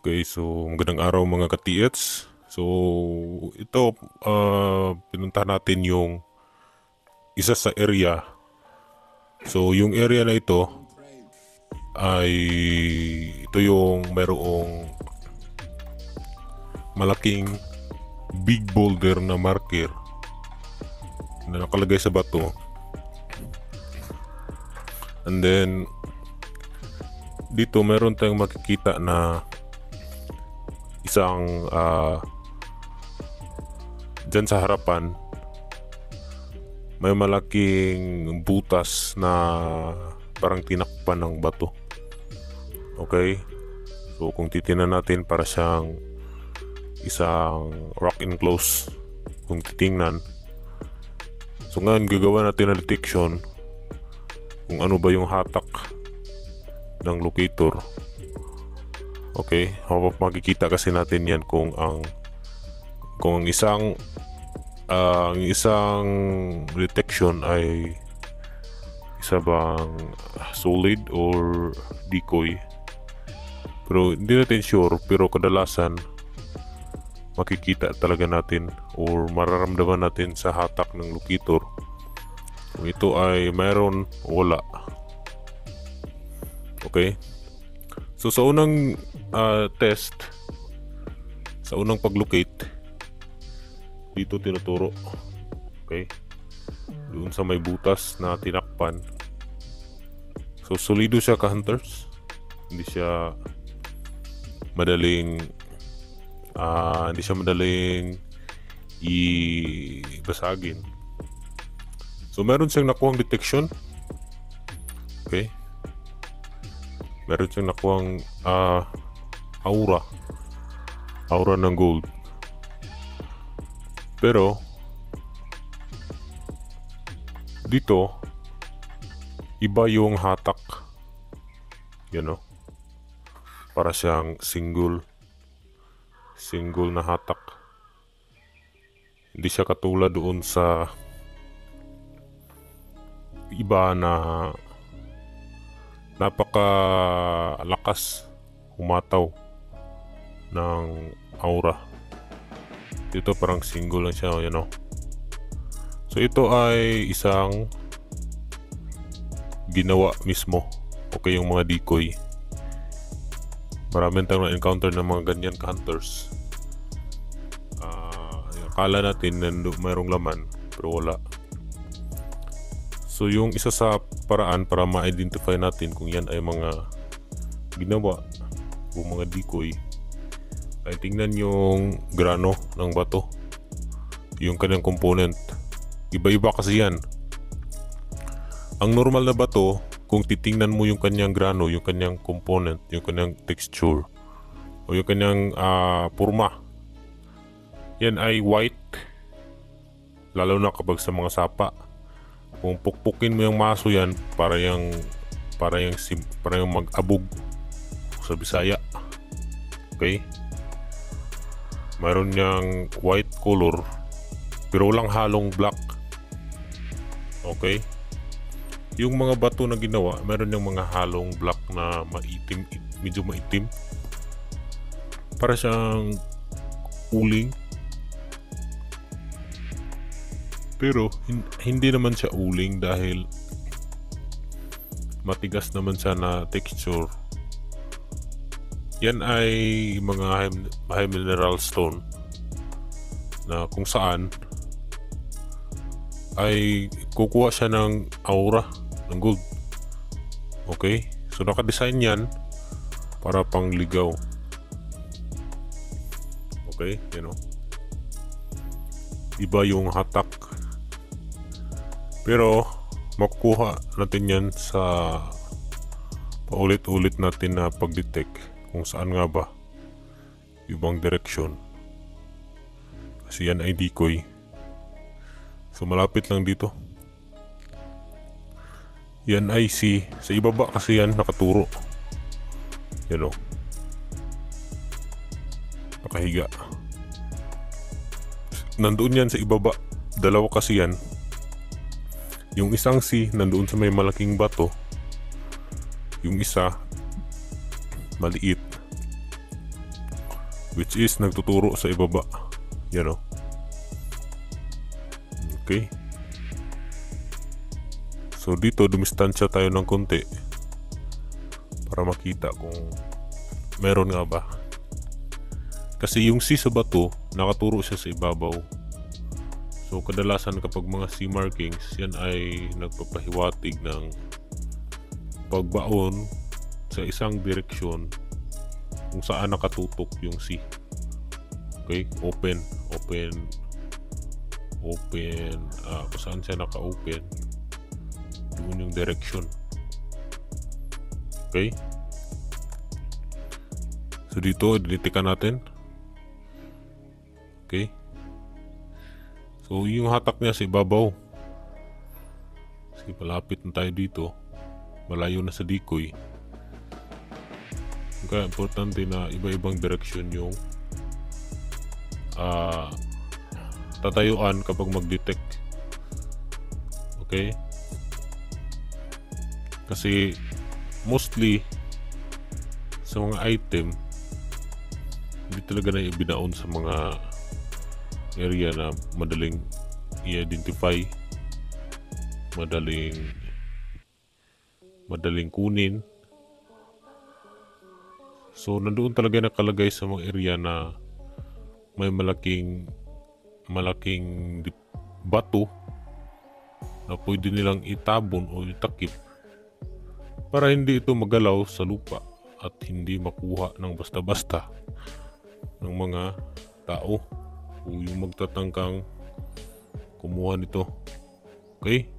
Okay, so magandang araw mga ka-TH. So ito, pinuntahan natin yung isa sa area. So yung area na ito ay ito yung merong malaking big boulder na marker na nakalagay sa bato. And then dito meron tayong makikita na isang dyan sa harapan may malaking butas na parang tinakpan ng bato. Okay, so kung titingnan natin, para siyang isang rock enclosed kung titingnan. So ngayon gagawa natin ng detection kung ano ba yung hatak ng locator. Okay, makikita kasi natin yan kung ang isang detection ay isa bang solid or decoy. Pero hindi natin sure, pero kadalasan makikita talaga natin or mararamdaman natin sa hatak ng locator kung ito ay mayroon o wala. Okay, so sa unang test, sa unang paglocate, dito tinuturo. Okay, doon sa may butas na tinakpan. So solido siya ka-hunters, hindi siya madaling ibasagin. So meron siyang nakuhang detection. Okay, meron siyang nakuhang aura ng gold. Pero dito iba yung hatak, para siyang single na hatak. Hindi siya katulad doon sa iba na napakalakas humataw ng aura. Dito parang single lang siya, So ito ay isang ginawa mismo. Okay, yung mga decoy. Maraming tayong na-encounter ng mga ganyan ka-hunters. Akala natin na mayroong laman, pero wala. So yung isa sa paraan para ma-identify natin kung yan ay mga ginawa o mga decoy ay tingnan yung grano ng bato, yung kanyang component. Iba-iba kasi yan. Ang normal na bato, kung titingnan mo yung kanyang grano, yung kanyang component, yung kanyang texture o yung kanyang purma, yan ay white, lalo na kapag sa mga sapa. Kung pukpukin mo yung maso yan, para yung mag-abog sa Bisaya. Okay, mayroon niyang white color pero walang halong black. Okay, yung mga bato na ginawa, meron niyang mga halong black na maitim, medyo maitim, para siyang uling. Pero hindi naman siya uling dahil matigas naman siya na texture. Yan ay mga high mineral stone na kung saan ay kukuha siya ng aura ng gold. Okay, so nakadesign yan para pangligaw. Okay, iba yung hatak, pero makukuha natin yan sa paulit-ulit natin na pag-detect kung saan nga ba ibang direksyon, kasi yan ay decoy. So malapit lang dito, yan ay sa ibaba kasi yan nakaturo, nakahiga. Nandoon yan sa ibaba, dalawa kasi yan. Yung isang nandoon sa may malaking bato, yung isa maliit. which is nagtuturo sa ibaba. Yan o. Okay. So dito dumistansya tayo ng konti para makita kung meron nga ba. Kasi yung C sa bato, nakaturo siya sa ibabaw. So kadalasan kapag mga C markings, yan ay nagpapahiwatig ng pagbaon sa isang direksyon kung saan nakatutok yung C. Okay, open, kung saan siya naka-open, yun yung direction. Okay, so dito dinitikan natin. Okay, so yung hatak niya sa ibabaw. Sige, palapit na tayo dito, malayo na sa decoy. Kaya importante na iba-ibang direction yung tatayuan kapag mag-detect. Okay, kasi mostly sa mga item hindi talaga na ibinaon sa mga area na madaling i-identify, madaling kunin. So nandoon talaga nakalagay sa mga area na may malaking bato na pwede nilang itabon o itakip para hindi ito magalaw sa lupa at hindi makuha ng basta-basta ng mga tao o yung magtatangkang kumuha nito. Okay?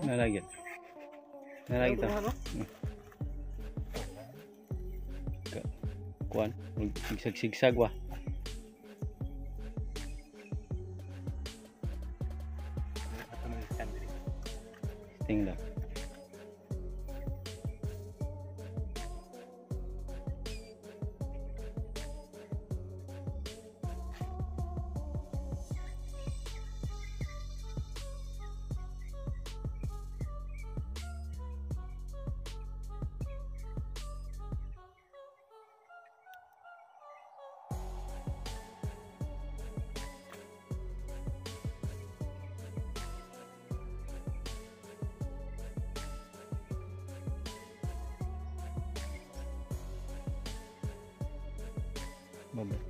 Nalagyan. Nalagyan ito. Kuan, sigsag-sigsag wa. Tingnan. Bye-bye.